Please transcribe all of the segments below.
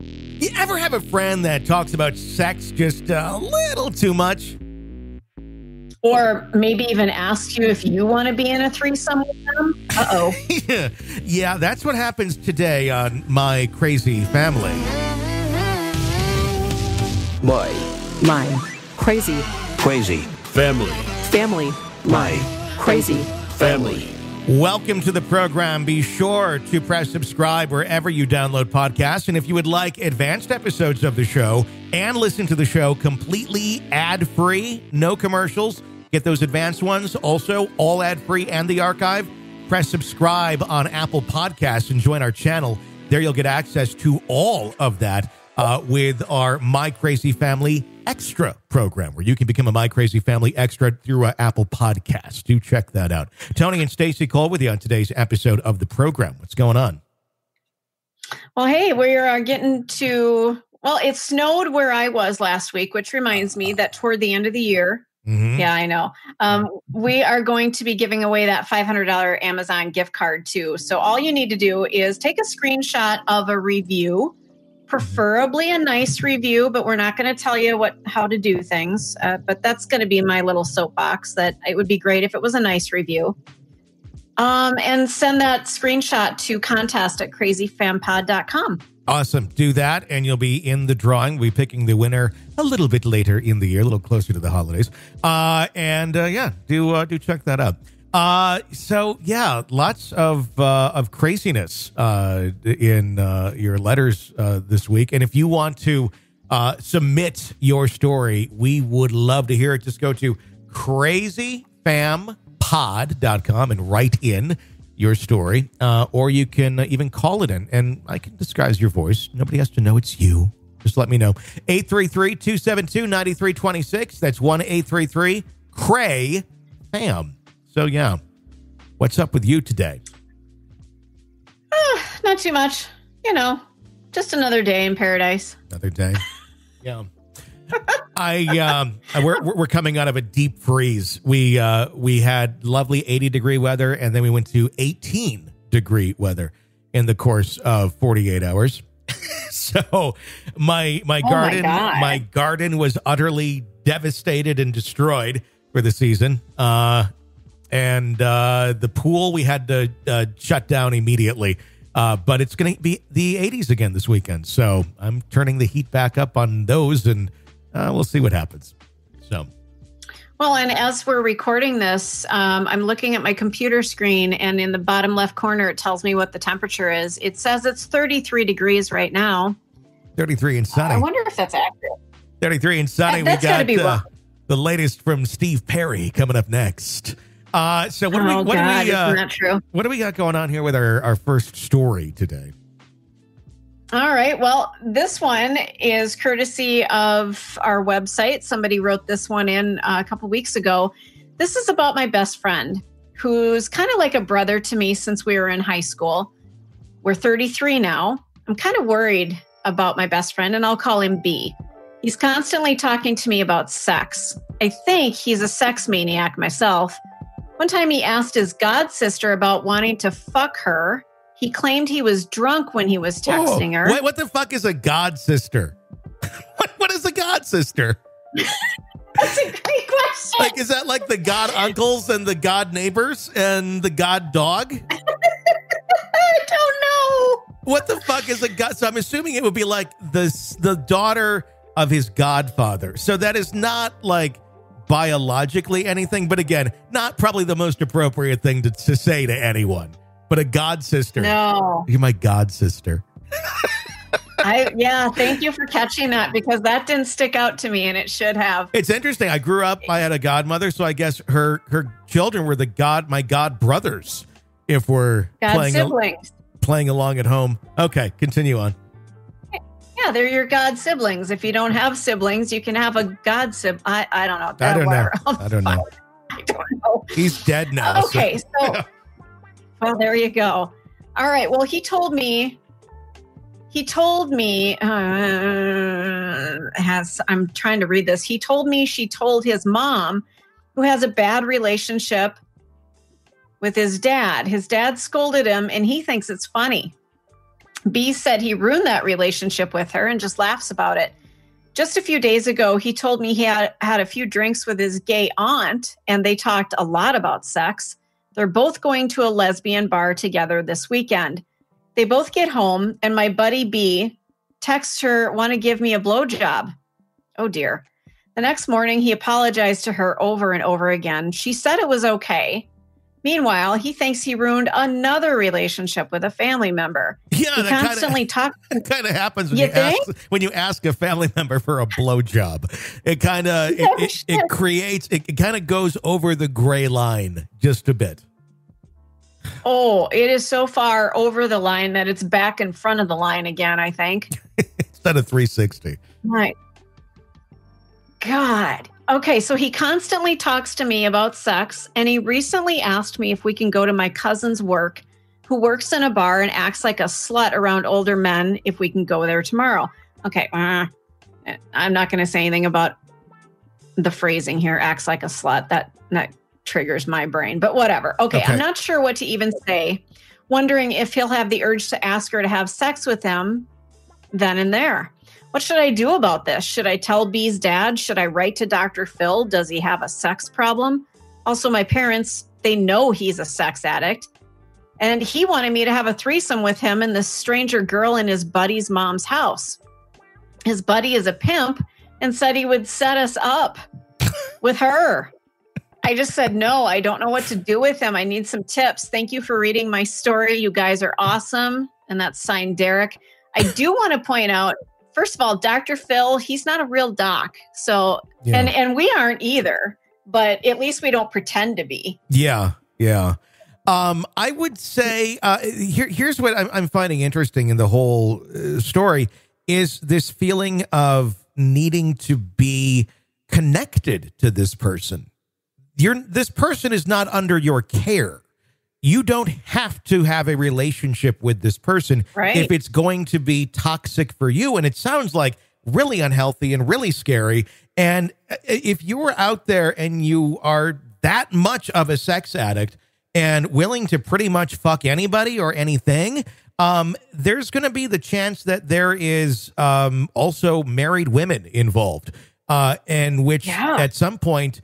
You ever have a friend that talks about sex just a little too much? Or maybe even ask you if you want to be in a threesome with them? Uh-oh. Yeah, that's what happens today on My Crazy Family. My crazy family. My crazy family. Welcome to the program. Be sure to press subscribe wherever you download podcasts. And if you would like advanced episodes of the show and listen to the show completely ad-free, no commercials, get those advanced ones. Also, all ad-free and the archive. Press subscribe on Apple Podcasts and join our channel. There you'll get access to all of that with our My Crazy Family Extra program, where you can become a My Crazy Family Extra through Apple Podcasts. Do check that out. Tony and Stacy Cole with you on today's episode of the program. What's going on? Well, hey, we're getting to, well, it snowed where I was last week, which reminds me that toward the end of the year, yeah, I know, we are going to be giving away that $500 Amazon gift card too. So all you need to do is take a screenshot of a review, preferably a nice review, but we're not going to tell you how to do things. But that's going to be my little soapbox, that it would be great if it was a nice review. And send that screenshot to contest@crazyfampod.com. Awesome. Do that, and you'll be in the drawing. We'll be picking the winner a little bit later in the year, a little closer to the holidays. Do check that out. So yeah, lots of craziness in your letters this week. And if you want to submit your story, we would love to hear it. Just go to crazyfampod.com and write in your story, or you can even call it in, and I can disguise your voice. Nobody has to know it's you. Just let me know. 833-272-9326. That's 1-833-CRAY-FAM. So, yeah, what's up with you today? Not too much. You know, just another day in paradise. Another day. Yeah. We're coming out of a deep freeze. We had lovely 80-degree weather, and then we went to 18-degree weather in the course of 48 hours. So my garden was utterly devastated and destroyed for the season. And the pool we had to shut down immediately. But it's going to be the 80s again this weekend. So I'm turning the heat back up on those, and we'll see what happens. So, well, and as we're recording this, I'm looking at my computer screen, and in the bottom left corner, it tells me what the temperature is. It says it's 33 degrees right now. 33 and sunny. I wonder if that's accurate. 33 and sunny. That's we got the latest from Steve Perry coming up next. So what do we got going on here with our first story today? All right. Well, this one is courtesy of our website. Somebody wrote this one in a couple weeks ago. This is about my best friend, who's kind of like a brother to me since we were in high school. We're 33 now. I'm kind of worried about my best friend, and I'll call him B. He's constantly talking to me about sex. I think he's a sex maniac myself. One time he asked his god sister about wanting to fuck her. He claimed he was drunk when he was texting her. What the fuck is a god sister? What is a god sister? That's a great question. Like, is that like the god uncles and the god neighbors and the god dog? I don't know. What the fuck is a god? So I'm assuming it would be like the daughter of his godfather. So that is not like biologically anything, but again, not probably the most appropriate thing to say to anyone. But a god sister. No. You're my god sister. Thank you for catching that, because that didn't stick out to me, and it should have. It's interesting. I grew up, I had a godmother, so I guess her children were my god brothers, if we're playing along at home. Okay, continue on. Yeah, they're your god siblings. If you don't have siblings, you can have a god sibling. I don't know. I don't know. I don't know. He's dead now. Okay, so well, there you go. All right. Well, he told me, I'm trying to read this. He told me she told his mom, who has a bad relationship with his dad. His dad scolded him, and he thinks it's funny. B said he ruined that relationship with her and just laughs about it. Just a few days ago, he told me he had a few drinks with his gay aunt, and they talked a lot about sex. They're both going to a lesbian bar together this weekend. They both get home, and my buddy B texts her, want to give me a blowjob. Oh, dear. The next morning, he apologized to her over and over again. She said it was okay. Meanwhile, he thinks he ruined another relationship with a family member. Yeah, he constantly talks. It kind of happens when you ask a family member for a blowjob. It kind of it kind of goes over the gray line just a bit. Oh, it is so far over the line that it's back in front of the line again, I think. Instead of 360. Right. God. Okay, so he constantly talks to me about sex, and he recently asked me if we can go to my cousin's work, who works in a bar and acts like a slut around older men, if we can go there tomorrow. Okay, I'm not going to say anything about the phrasing here, acts like a slut. That triggers my brain, but whatever. Okay, I'm not sure what to even say, wondering if he'll have the urge to ask her to have sex with him then and there. What should I do about this? Should I tell B's dad? Should I write to Dr. Phil? Does he have a sex problem? Also, my parents, they know he's a sex addict. And he wanted me to have a threesome with him and this stranger girl in his buddy's mom's house. His buddy is a pimp and said he would set us up with her. I just said, no, I don't know what to do with him. I need some tips. Thank you for reading my story. You guys are awesome. And that's signed Derek. I do want to point out, first of all, Dr. Phil, he's not a real doc. So, yeah. and we aren't either, but at least we don't pretend to be. Yeah. Yeah. I would say, here's what I'm finding interesting in the whole story is this feeling of needing to be connected to this person. This person is not under your care. You don't have to have a relationship with this person if it's going to be toxic for you. And it sounds like really unhealthy and really scary. And if you are out there and you are that much of a sex addict and willing to pretty much fuck anybody or anything, there's going to be the chance that there is also married women involved, and which at some point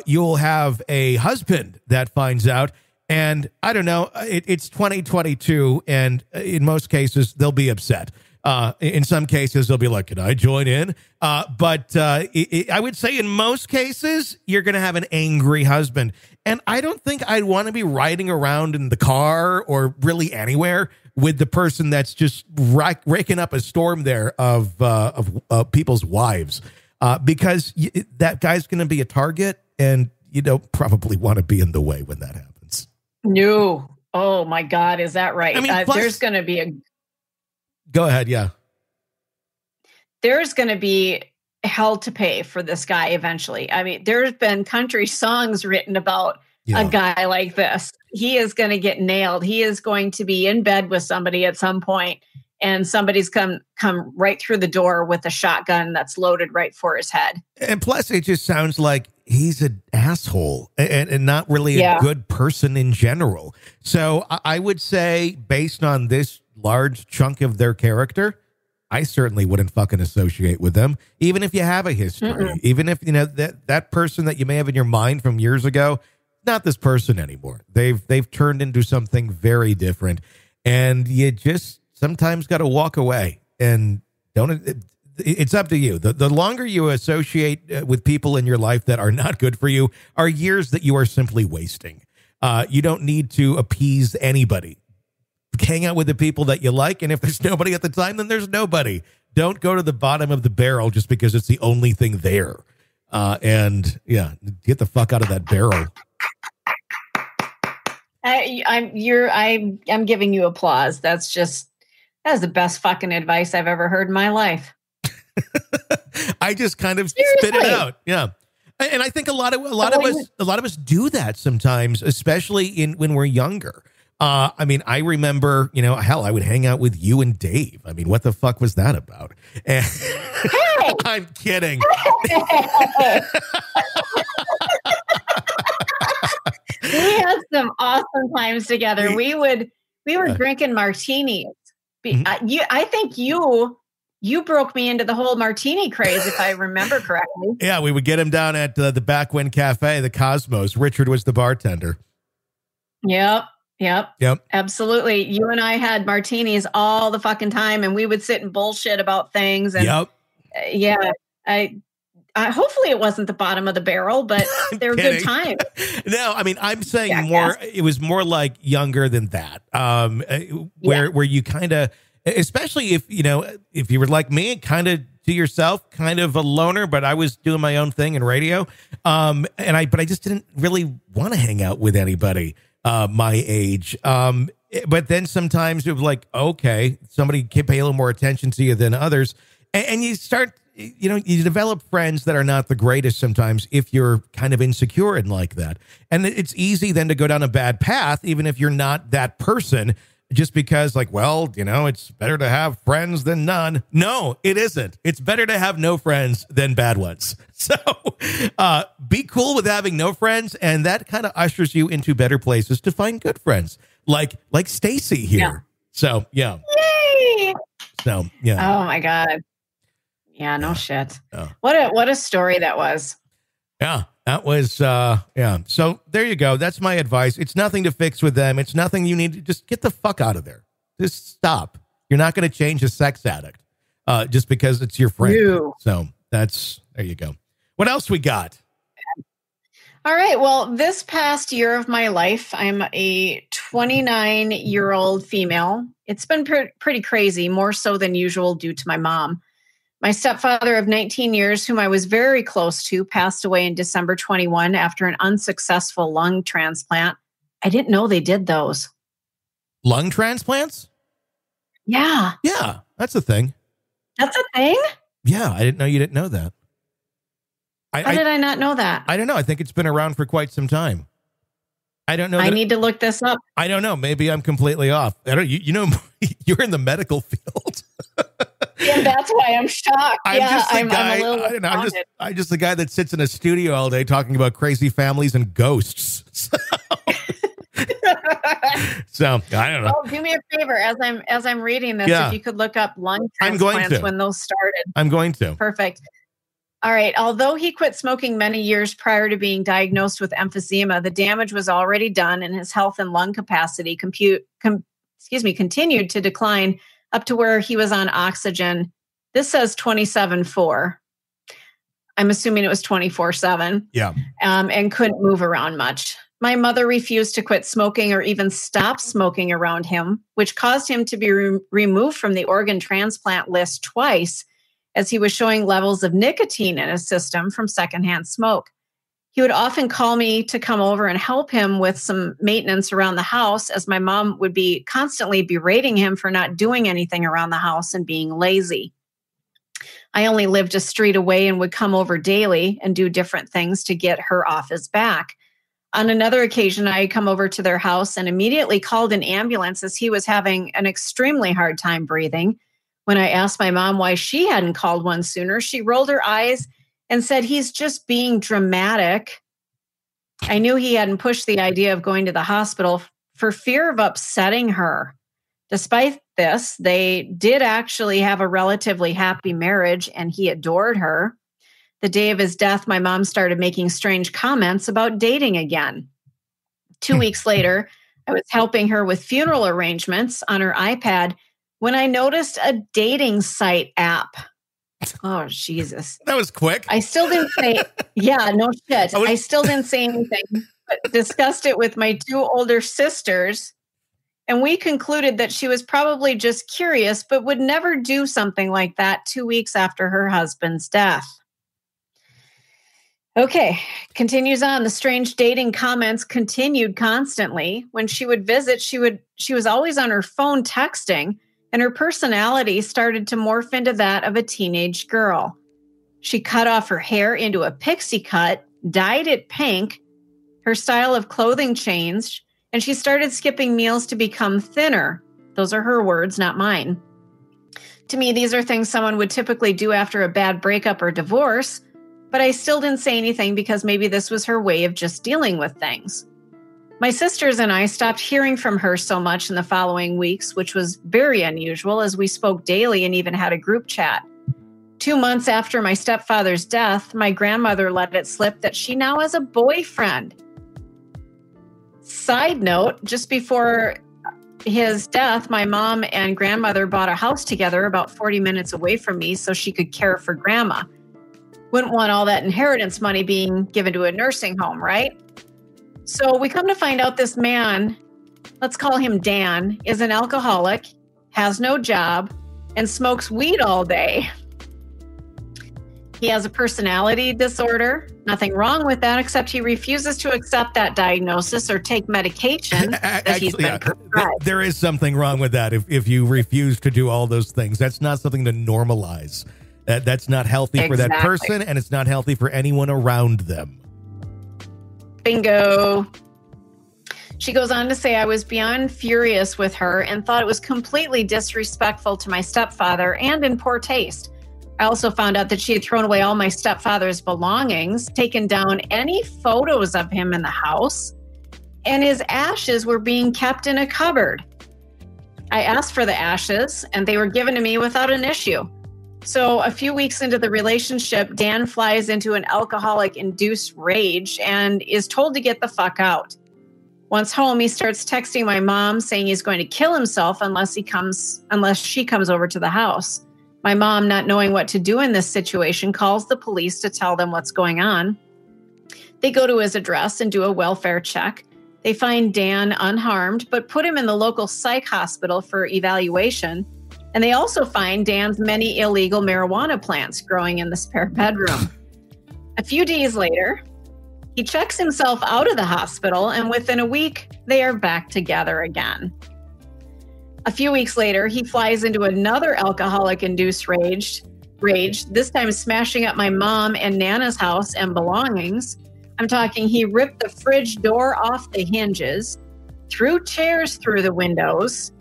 you'll have a husband that finds out. And I don't know, it's 2022, and in most cases, they'll be upset. In some cases, they'll be like, can I join in? But I would say in most cases, you're going to have an angry husband. And I don't think I'd want to be riding around in the car or really anywhere with the person that's just raking up a storm there of people's wives, because that guy's going to be a target, and you don't probably want to be in the way when that happens. No. Oh my God. Is that right? I mean, there's going to be go ahead. Yeah. There's going to be hell to pay for this guy eventually. I mean, there's been country songs written about a guy like this. He is going to get nailed. He is going to be in bed with somebody at some point, and somebody's come right through the door with a shotgun that's loaded right for his head. And plus, it just sounds like he's an asshole and not really a good person in general. So I would say, based on this large chunk of their character, I certainly wouldn't fucking associate with them, even if you have a history, even if, you know, that person that you may have in your mind from years ago, not this person anymore. They've turned into something very different, and you just sometimes got to walk away and don't. It's up to you. The longer you associate with people in your life that are not good for you are years that you are simply wasting. You don't need to appease anybody. Hang out with the people that you like, and if there's nobody at the time, then there's nobody. Don't go to the bottom of the barrel just because it's the only thing there. And get the fuck out of that barrel. I'm giving you applause. That's the best fucking advice I've ever heard in my life. I just kind of spit it out. Yeah. And I think a lot of us do that sometimes, especially when we're younger. I mean, I remember, hell, I would hang out with you and Dave. I mean, what the fuck was that about? And I'm kidding. We had some awesome times together. We were drinking martinis I think you broke me into the whole martini craze, if I remember correctly. Yeah, we would get him down at the Backwind Cafe, the Cosmos. Richard was the bartender. Yep. Absolutely. You and I had martinis all the fucking time, and we would sit and bullshit about things. And yeah, I hopefully it wasn't the bottom of the barrel, but they were good times. No, I mean, I'm saying more, it was more like younger than that. Where you kind of, especially if you were like me, kind of to yourself, kind of a loner, but I was doing my own thing in radio. But I just didn't really want to hang out with anybody my age. But then sometimes it was like, okay, somebody can pay a little more attention to you than others. And you start, you develop friends that are not the greatest sometimes if you're kind of insecure and like that. And it's easy then to go down a bad path, even if you're not that person, just because like, well, it's better to have friends than none. No, it isn't. It's better to have no friends than bad ones. So be cool with having no friends. And that kind of ushers you into better places to find good friends like Stacy here. Yeah. So, yeah. Yay! So, yeah. Oh my God. Yeah, no shit. What a story that was. Yeah, that was, So there you go. That's my advice. It's nothing to fix with them. It's nothing you need to just get the fuck out of there. Just stop. You're not going to change a sex addict just because it's your friend. Ew. So there you go. What else we got? All right. Well, this past year of my life, I'm a 29-year-old female. It's been pretty crazy, more so than usual due to my mom. My stepfather of 19 years, whom I was very close to, passed away in December 21 after an unsuccessful lung transplant. I didn't know they did those. Lung transplants? Yeah. Yeah, that's a thing. That's a thing? Yeah, I didn't know you didn't know that. How did I not know that? I don't know. I think it's been around for quite some time. I don't know. I need to look this up. I don't know. Maybe I'm completely off. I don't. You're in the medical field. Yeah, that's why I'm shocked. I'm just the guy that sits in a studio all day talking about crazy families and ghosts. So I don't know. Oh, do me a favor as I'm reading this. If you could look up lung transplants when those started. I'm going to. Perfect. All right. Although he quit smoking many years prior to being diagnosed with emphysema, the damage was already done, and his health and lung capacity continued to decline up to where he was on oxygen. This says 27.4. I'm assuming it was 24/7. Yeah. And couldn't move around much. My mother refused to quit smoking or even stop smoking around him, which caused him to be removed from the organ transplant list twice, as he was showing levels of nicotine in his system from secondhand smoke. He would often call me to come over and help him with some maintenance around the house, as my mom would be constantly berating him for not doing anything around the house and being lazy. I only lived a street away and would come over daily and do different things to get her off his back. On another occasion, I had come over to their house and immediately called an ambulance as he was having an extremely hard time breathing. When I asked my mom why she hadn't called one sooner, she rolled her eyes and said, "He's just being dramatic." I knew he hadn't pushed the idea of going to the hospital for fear of upsetting her. Despite this, they did actually have a relatively happy marriage, and he adored her. The day of his death, my mom started making strange comments about dating again. 2 weeks later, I was helping her with funeral arrangements on her iPad when I noticed a dating site app. Oh, Jesus. That was quick. I still didn't say, yeah, no shit. I still didn't say anything, but discussed it with my two older sisters. And we concluded that she was probably just curious, but would never do something like that 2 weeks after her husband's death. Okay, continues on. The strange dating comments continued constantly. When she would visit, she was always on her phone texting, and her personality started to morph into that of a teenage girl. She cut off her hair into a pixie cut, dyed it pink. Her style of clothing changed, and she started skipping meals to become thinner. Those are her words, not mine. To me, these are things someone would typically do after a bad breakup or divorce, but I still didn't say anything because maybe this was her way of just dealing with things. My sisters and I stopped hearing from her so much in the following weeks, which was very unusual as we spoke daily and even had a group chat. 2 months after my stepfather's death, my grandmother let it slip that she now has a boyfriend. Side note, just before his death, my mom and grandmother bought a house together about 40 minutes away from me so she could care for grandma. Wouldn't want all that inheritance money being given to a nursing home, right? So we come to find out this man, let's call him Dan, is an alcoholic, has no job, and smokes weed all day. He has a personality disorder. Nothing wrong with that, except he refuses to accept that diagnosis or take medication that he's been prescribed. There is something wrong with that if you refuse to do all those things. That's not something to normalize. That's not healthy for that person, and it's not healthy for anyone around them. Bingo. She goes on to say, I was beyond furious with her and thought it was completely disrespectful to my stepfather and in poor taste. I also found out that she had thrown away all my stepfather's belongings, taken down any photos of him in the house, and his ashes were being kept in a cupboard. I asked for the ashes, and they were given to me without an issue. So a few weeks into the relationship, Dan flies into an alcoholic-induced rage and is told to get the fuck out. Once home, he starts texting my mom saying he's going to kill himself unless she comes over to the house. My mom, not knowing what to do in this situation, calls the police to tell them what's going on. They go to his address and do a welfare check. They find Dan unharmed, but put him in the local psych hospital for evaluation. And they also find Dan's many illegal marijuana plants growing in the spare bedroom. A few days later, he checks himself out of the hospital, and within a week, they are back together again. A few weeks later, he flies into another alcoholic-induced rage, this time smashing up my mom and Nana's house and belongings. I'm talking he ripped the fridge door off the hinges, threw chairs through the windows,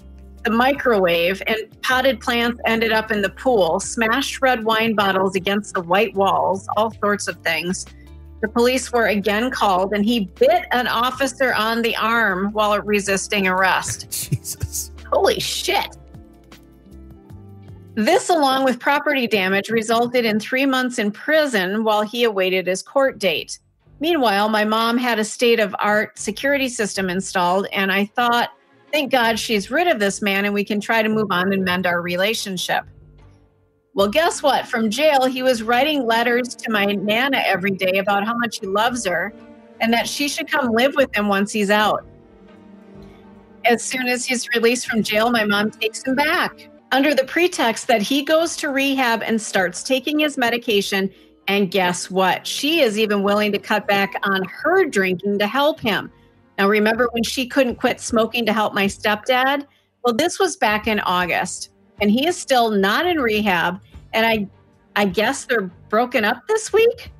the microwave, and potted plants ended up in the pool, smashed red wine bottles against the white walls, all sorts of things. The police were again called, and he bit an officer on the arm while resisting arrest. Jesus. Holy shit. This, along with property damage, resulted in 3 months in prison while he awaited his court date. Meanwhile, my mom had a state-of-art security system installed, and I thought, thank God she's rid of this man and we can try to move on and mend our relationship. Well, guess what? From jail, he was writing letters to my Nana every day about how much he loves her and that she should come live with him once he's out. As soon as he's released from jail, my mom takes him back under the pretext that he goes to rehab and starts taking his medication. And guess what? She is even willing to cut back on her drinking to help him. Now, remember when she couldn't quit smoking to help my stepdad? Well, this was back in August, and he is still not in rehab, and I guess they're broken up this week?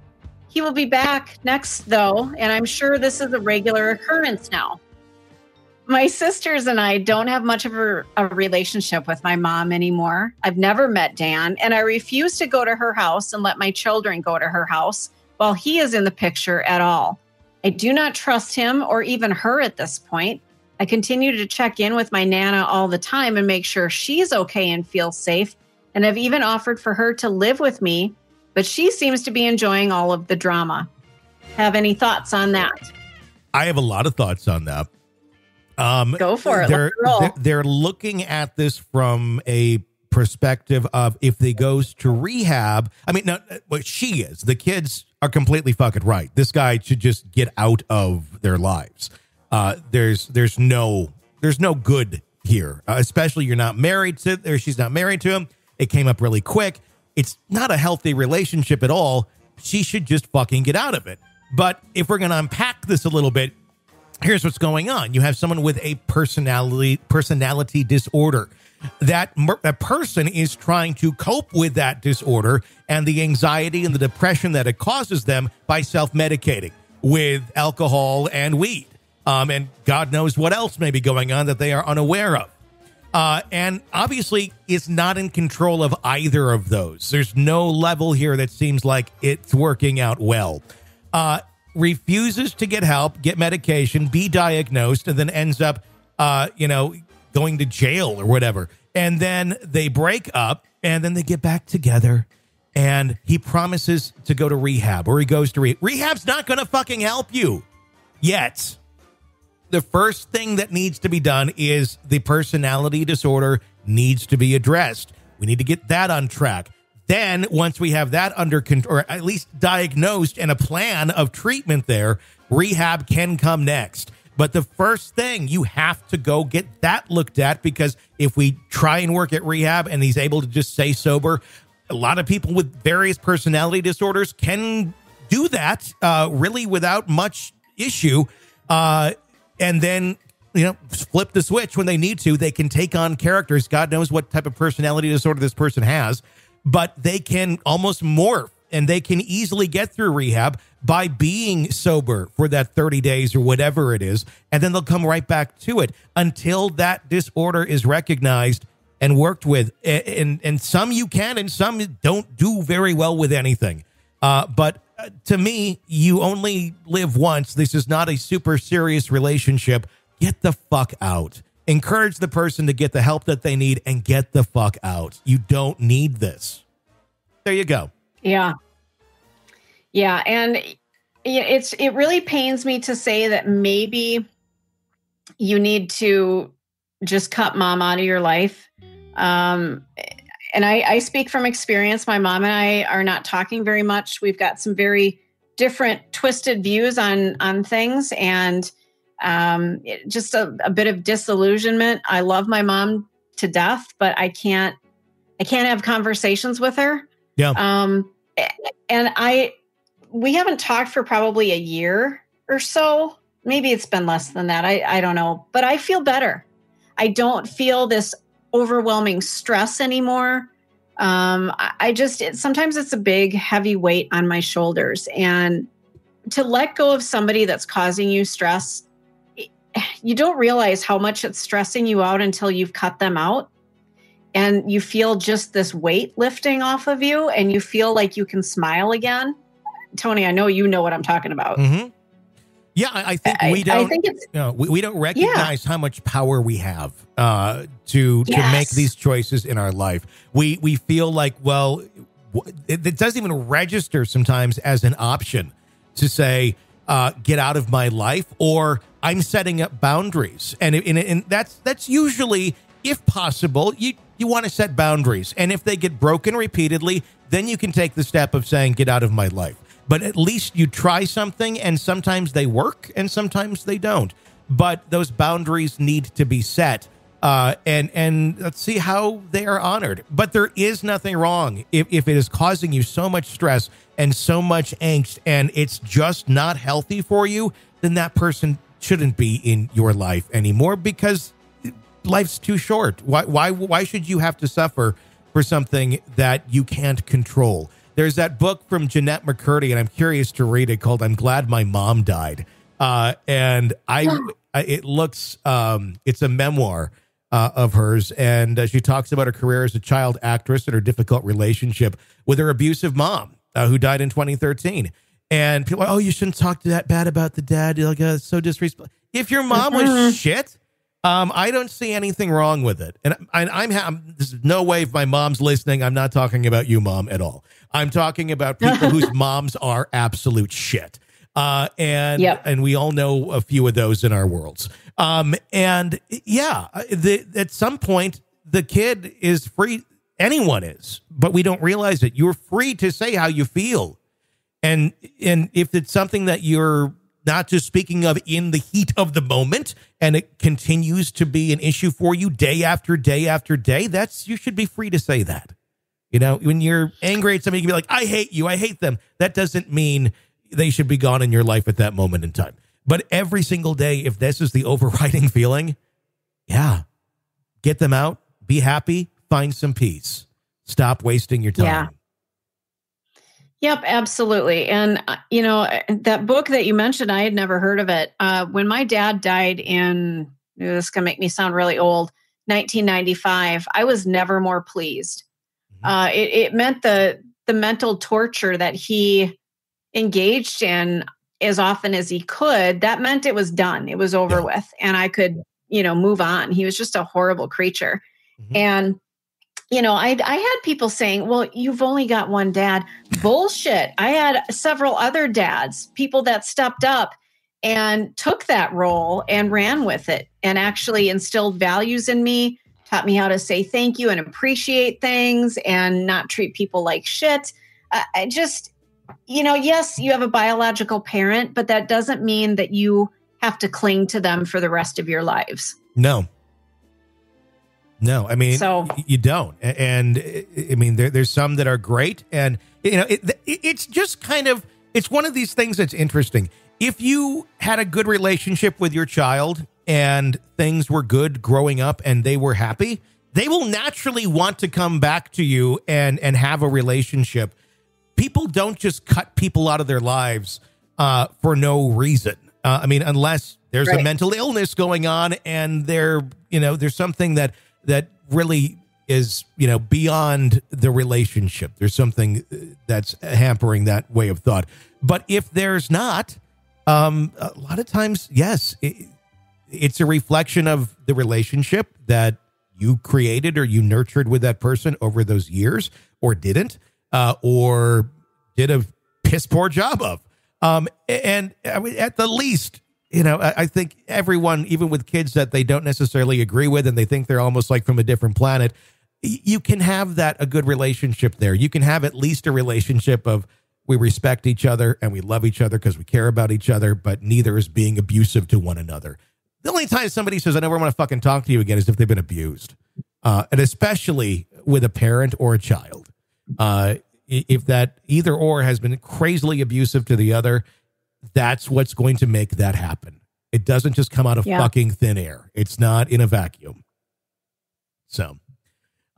He will be back next, though, and I'm sure this is a regular occurrence now. My sisters and I don't have much of a relationship with my mom anymore. I've never met Dan, and I refuse to go to her house and let my children go to her house while he is in the picture at all. I do not trust him or even her at this point. I continue to check in with my Nana all the time and make sure she's okay and feels safe, and have even offered for her to live with me, but she seems to be enjoying all of the drama. Have any thoughts on that? I have a lot of thoughts on that. Go for it. They're looking at this from a perspective of if they goes to rehab. I mean, no, what she is. The kids are completely fucking right. This guy should just get out of their lives. There's no good here, especially you're not married to, or she's not married to him. It came up really quick. It's not a healthy relationship at all. She should just fucking get out of it. But if we're going to unpack this a little bit, here's what's going on. You have someone with a personality disorder. That person is trying to cope with that disorder and the anxiety and the depression that it causes them by self-medicating with alcohol and weed. And God knows what else may be going on that they are unaware of. And obviously, it's not in control of either of those. There's no level here that seems like it's working out well. refuses to get help, get medication, be diagnosed, and then ends up, going to jail or whatever. And then they break up, and then they get back together, and he promises to go to rehab, or he goes to rehab. Rehab's not going to fucking help you yet. The first thing that needs to be done is the personality disorder needs to be addressed. We need to get that on track. Then once we have that under control, or at least diagnosed and a plan of treatment there, rehab can come next. But the first thing, you have to go get that looked at, because if we try and work at rehab and he's able to just stay sober, a lot of people with various personality disorders can do that really without much issue. And then, flip the switch when they need to. They can take on characters. God knows what type of personality disorder this person has, but they can almost morph, and they can easily get through rehab by being sober for that 30 days or whatever it is. And then they'll come right back to it until that disorder is recognized and worked with. And some you can, and some don't do very well with anything. But to me, you only live once. This is not a super serious relationship. Get the fuck out. Encourage the person to get the help that they need and get the fuck out. You don't need this. There you go. Yeah. Yeah. And it really pains me to say that maybe you need to just cut mom out of your life. And I speak from experience. My mom and I are not talking very much. We've got some very different twisted views on things, and just a bit of disillusionment. I love my mom to death, but I can't have conversations with her. Yeah. And we haven't talked for probably a year or so. Maybe it's been less than that. I don't know, but I feel better. I don't feel this overwhelming stress anymore. Sometimes it's a big, heavy weight on my shoulders, and to let go of somebody that's causing you stress, you don't realize how much it's stressing you out until you've cut them out, and you feel just this weight lifting off of you, and you feel like you can smile again. Tony, I know you know what I'm talking about. Mm-hmm. Yeah, I think we don't. I think it's, we don't recognize how much power we have to make these choices in our life. We feel like, well, it doesn't even register sometimes as an option to say, get out of my life, or I'm setting up boundaries. And that's usually, if possible, you want to set boundaries. And if they get broken repeatedly, then you can take the step of saying, get out of my life. But at least you try something, and sometimes they work and sometimes they don't. But those boundaries need to be set, and let's see how they are honored. But there is nothing wrong if it is causing you so much stress and so much angst, and it's just not healthy for you, then that person shouldn't be in your life anymore, because life's too short. Why should you have to suffer for something that you can't control? There's that book from Jeanette McCurdy, and I'm curious to read it, called "I'm Glad My Mom Died." It's a memoir of hers, and she talks about her career as a child actress and her difficult relationship with her abusive mom, who died in 2013. And people are, oh, you shouldn't talk that bad about the dad. You're like, it's so disrespectful. If your mom was shit, I don't see anything wrong with it. And there's no way, if my mom's listening, I'm not talking about you, Mom, at all. I'm talking about people whose moms are absolute shit. And we all know a few of those in our worlds. At some point, the kid is free. Anyone is, but we don't realize it. You're free to say how you feel. And if it's something that you're not just speaking of in the heat of the moment, and it continues to be an issue for you day after day after day, you should be free to say that. When you're angry at somebody, you can be like, I hate you, I hate them. That doesn't mean they should be gone in your life at that moment in time. But every single day, if this is the overriding feeling, get them out, be happy, find some peace. Stop wasting your time. Yeah. Yep, absolutely. And, that book that you mentioned, I had never heard of it. When my dad died in, this is going to make me sound really old, 1995, I was never more pleased. It meant the mental torture that he engaged in as often as he could, that meant it was done. It was over with, and I could, move on. He was just a horrible creature. Mm-hmm. And, I had people saying, well, you've only got one dad. Bullshit. I had several other dads, people that stepped up and took that role and ran with it and actually instilled values in me, taught me how to say thank you and appreciate things and not treat people like shit. I just, yes, you have a biological parent, but that doesn't mean that you have to cling to them for the rest of your lives. No, I mean, you don't. And I mean, there's some that are great. And, it's just kind of, it's one of these things that's interesting. If you had a good relationship with your child and things were good growing up and they were happy, they will naturally want to come back to you and have a relationship. People don't just cut people out of their lives for no reason. I mean, unless there's a mental illness going on and there's something that really is, beyond the relationship. There's something that's hampering that way of thought. But if there's not, a lot of times, yes, it's a reflection of the relationship that you created or you nurtured with that person over those years, or didn't, or did a piss poor job of. And I mean, at the least, I think everyone, even with kids that they don't necessarily agree with and they think they're almost like from a different planet, you can have a good relationship there. You can have at least a relationship of we respect each other and we love each other because we care about each other, but neither is being abusive to one another. The only time somebody says, I never want to fucking talk to you again, is if they've been abused. And especially with a parent or a child. If that either or has been crazily abusive to the other, that's what's going to make that happen. It doesn't just come out of fucking thin air. It's not in a vacuum. So,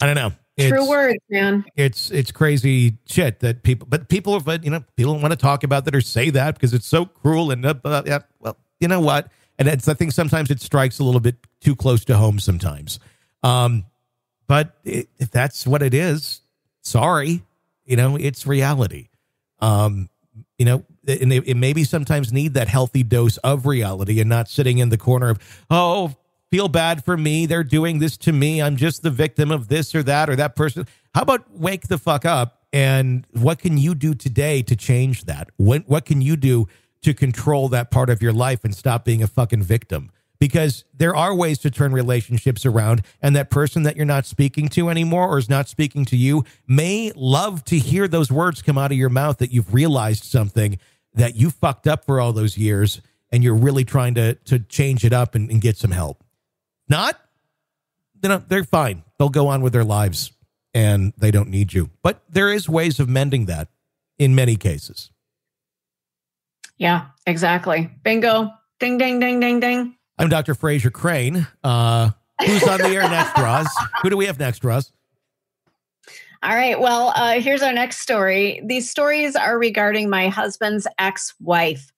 I don't know. True words, man. It's crazy shit that people don't want to talk about that or say that because it's so cruel and well, you know what? And I think sometimes it strikes a little bit too close to home sometimes. But if that's what it is, sorry, it's reality. And it maybe sometimes need that healthy dose of reality and not sitting in the corner of, oh, feel bad for me. They're doing this to me. I'm just the victim of this or that person. How about wake the fuck up? And what can you do today to change that? What can you do to control that part of your life and stop being a fucking victim? Because there are ways to turn relationships around, and that person that you're not speaking to anymore or is not speaking to you may love to hear those words come out of your mouth that you've realized something that you fucked up for all those years and you're really trying to change it up and get some help. Not, they're fine. They'll go on with their lives and they don't need you. But there is ways of mending that in many cases. Yeah, exactly. Bingo. Ding, ding, ding, ding, ding. I'm Dr. Fraser Crane. Who's on the air next, Roz? Who do we have next, Roz? All right. Well, here's our next story. These stories are regarding my husband's ex-wife.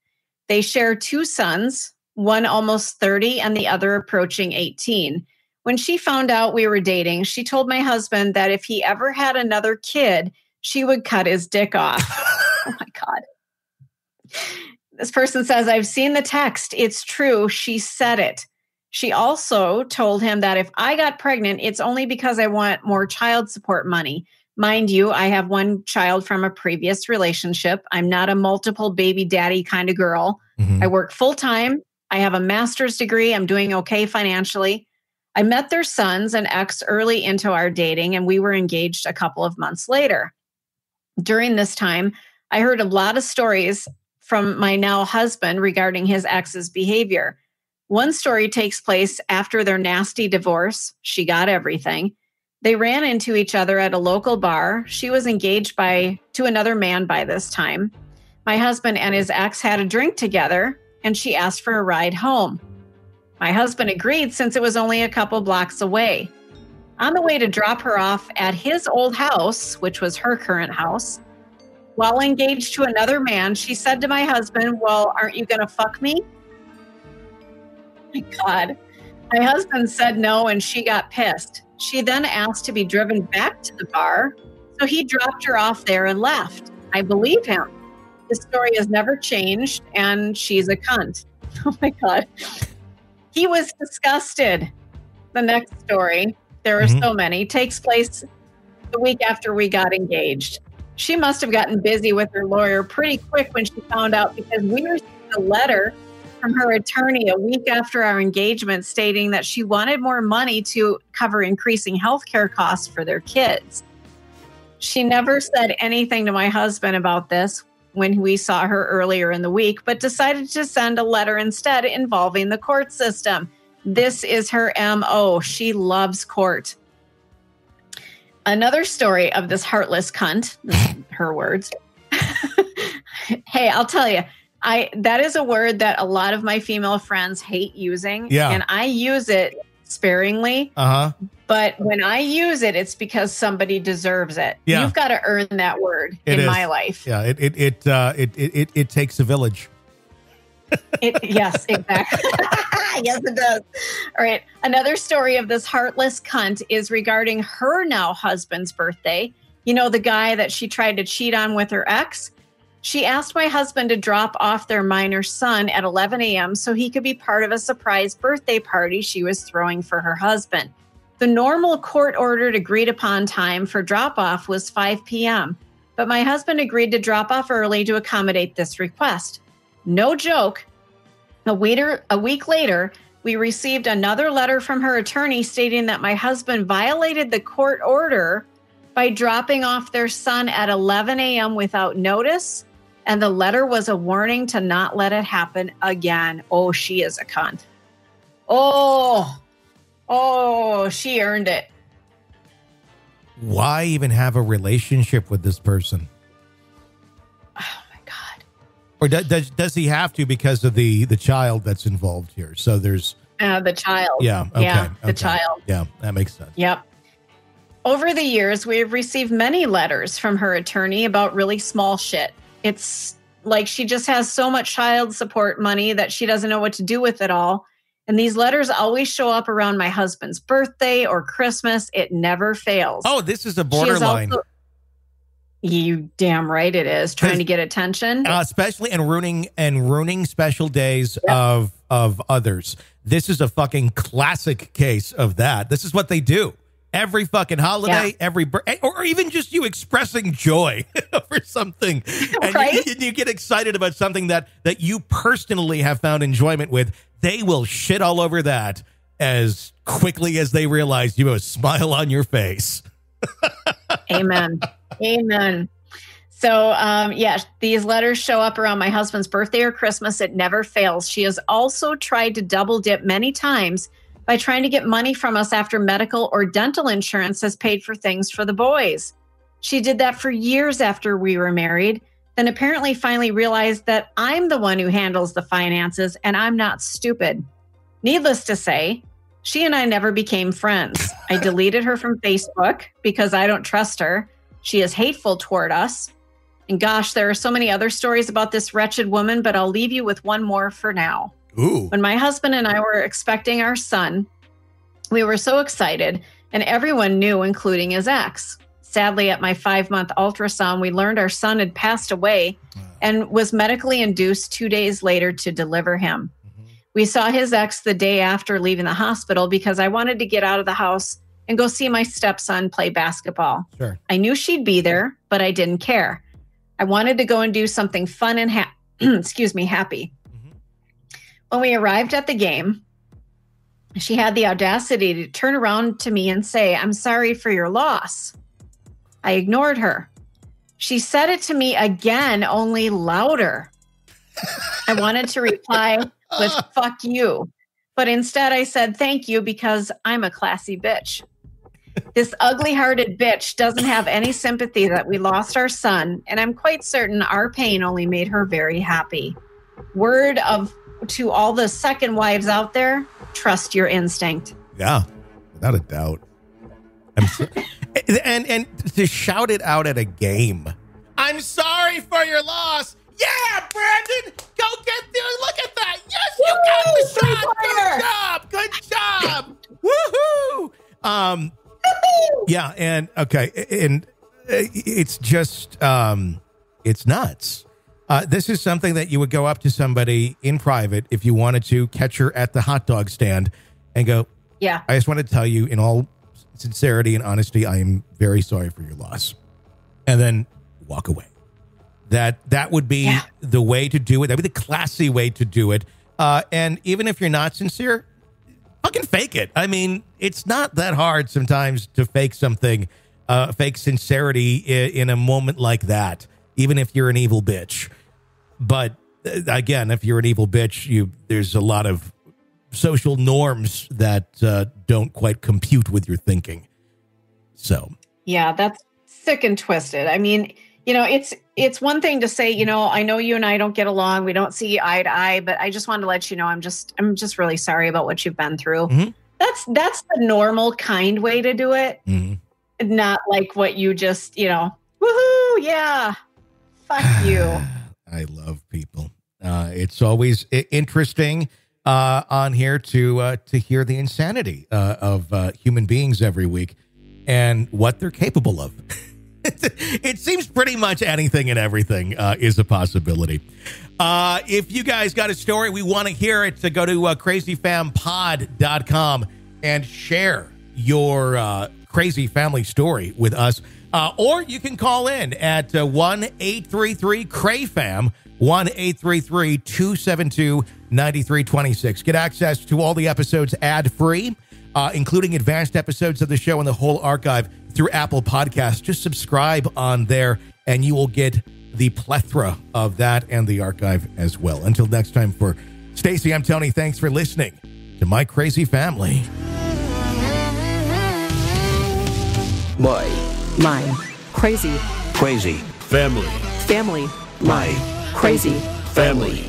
They share two sons, one almost 30 and the other approaching 18. When she found out we were dating, she told my husband that if he ever had another kid, she would cut his dick off. Oh, my God. This person says, I've seen the text. It's true. She said it. She also told him that if I got pregnant, it's only because I want more child support money. Mind you, I have one child from a previous relationship. I'm not a multiple baby daddy kind of girl. Mm-hmm. I work full time. I have a master's degree. I'm doing okay financially. I met their sons and ex early into our dating, and we were engaged a couple of months later. During this time, I heard a lot of stories from my now husband regarding his ex's behavior. One story takes place after their nasty divorce. She got everything. They ran into each other at a local bar. She was engaged to another man by this time. My husband and his ex had a drink together, and she asked for a ride home. My husband agreed since it was only a couple blocks away. On the way to drop her off at his old house, which was her current house, while engaged to another man, she said to my husband, well, aren't you going to fuck me? My God. My husband said no, and she got pissed. She then asked to be driven back to the bar, so he dropped her off there and left. I believe him. This story has never changed, and she's a cunt. Oh my God. He was disgusted. The next story, there are so many, takes place the week after we got engaged. She must have gotten busy with her lawyer pretty quick when she found out, because we received a letter from her attorney a week after our engagement stating that she wanted more money to cover increasing healthcare costs for their kids. She never said anything to my husband about this when we saw her earlier in the week, but decided to send a letter instead involving the court system. This is her MO. She loves court. Another story of this heartless cunt, her words. Hey, I'll tell you, that is a word that a lot of my female friends hate using. Yeah. And I use it sparingly. But when I use it, it's because somebody deserves it. Yeah. You've got to earn that word in my life. Yeah, it takes a village. Yes, exactly. Yes, it does. All right. Another story of this heartless cunt is regarding her now husband's birthday. You know, the guy that she tried to cheat on with her ex? She asked my husband to drop off their minor son at 11 a.m. so he could be part of a surprise birthday party she was throwing for her husband. The normal court-ordered agreed-upon time for drop-off was 5 p.m., but my husband agreed to drop off early to accommodate this request. No joke. A week later, we received another letter from her attorney stating that my husband violated the court order by dropping off their son at 11 a.m. without notice, and the letter was a warning to not let it happen again. Oh, she is a cunt. Oh, she earned it. Why even have a relationship with this person? Oh my God. Or does he have to because of the child that's involved here? So there's the child. Yeah. Okay. Yeah, the child. Yeah, that makes sense. Yep. Over the years, we have received many letters from her attorney about really small shit. It's like she just has so much child support money that she doesn't know what to do with it all. And these letters always show up around my husband's birthday or Christmas. It never fails. Oh, this is a borderline. You damn right it is. Trying to get attention. Especially and ruining special days of others. This is a fucking classic case of that. This is what they do. Every fucking holiday, or even just you expressing joy over something. And right? you get excited about something that you personally have found enjoyment with. They will shit all over that as quickly as they realize you have a smile on your face. Amen. Amen. So, these letters show up around my husband's birthday or Christmas. It never fails. She has also tried to double dip many times by trying to get money from us after medical or dental insurance has paid for things for the boys. She did that for years after we were married, then apparently finally realized that I'm the one who handles the finances and I'm not stupid. Needless to say, she and I never became friends. I deleted her from Facebook because I don't trust her. She is hateful toward us. And gosh, there are so many other stories about this wretched woman, but I'll leave you with one more for now. Ooh. When my husband and I were expecting our son, we were so excited, and everyone knew, including his ex. Sadly, at my 5-month ultrasound, we learned our son had passed away and was medically induced 2 days later to deliver him. Mm-hmm. We saw his ex the day after leaving the hospital because I wanted to get out of the house and go see my stepson play basketball. Sure. I knew she'd be there, but I didn't care. I wanted to go and do something fun and happy. Mm-hmm. When we arrived at the game, she had the audacity to turn around to me and say, "I'm sorry for your loss." I ignored her. She said it to me again, only louder. I wanted to reply with "fuck you," but instead I said "thank you" because I'm a classy bitch. This ugly-hearted bitch doesn't have any sympathy that we lost our son, and I'm quite certain our pain only made her very happy. Word to all the second wives out there, trust your instinct. Yeah, without a doubt. And to shout it out at a game. "I'm sorry for your loss." Yeah, Brandon, go get there. Look at that. Yes, you got the shot. Good job. Woohoo. Yeah, and okay, and it's just it's nuts. This is something that you would go up to somebody in private if you wanted to catch her at the hot dog stand and go, Yeah. I just want to tell you in all sincerity and honesty, I am very sorry for your loss. And then walk away. That would be the way to do it. That would be the classy way to do it. And even if you're not sincere, fucking fake it. I mean, it's not that hard sometimes to fake something, fake sincerity in a moment like that, even if you're an evil bitch. But again, if you're an evil bitch, there's a lot of social norms that don't quite compute with your thinking. So, yeah, that's sick and twisted. I mean, it's one thing to say, I know you and I don't get along. We don't see eye to eye, but I just wanted to let you know, I'm just really sorry about what you've been through. Mm-hmm. That's the normal kind way to do it. Mm-hmm. Not like what you just, woohoo. Yeah. Fuck you. I love people. It's always interesting on here to hear the insanity of human beings every week and what they're capable of. It seems pretty much anything and everything is a possibility. If you guys got a story, we want to hear it. So go to crazyfampod.com and share your crazy family story with us. Or you can call in at 1-833-CRAY-FAM, 1-833-272-9326. Get access to all the episodes ad-free, including advanced episodes of the show and the whole archive through Apple Podcasts. Just subscribe on there, and you will get the plethora of that and the archive as well. Until next time, for Stacy, I'm Tony. Thanks for listening to My Crazy Family. My crazy family. My crazy family.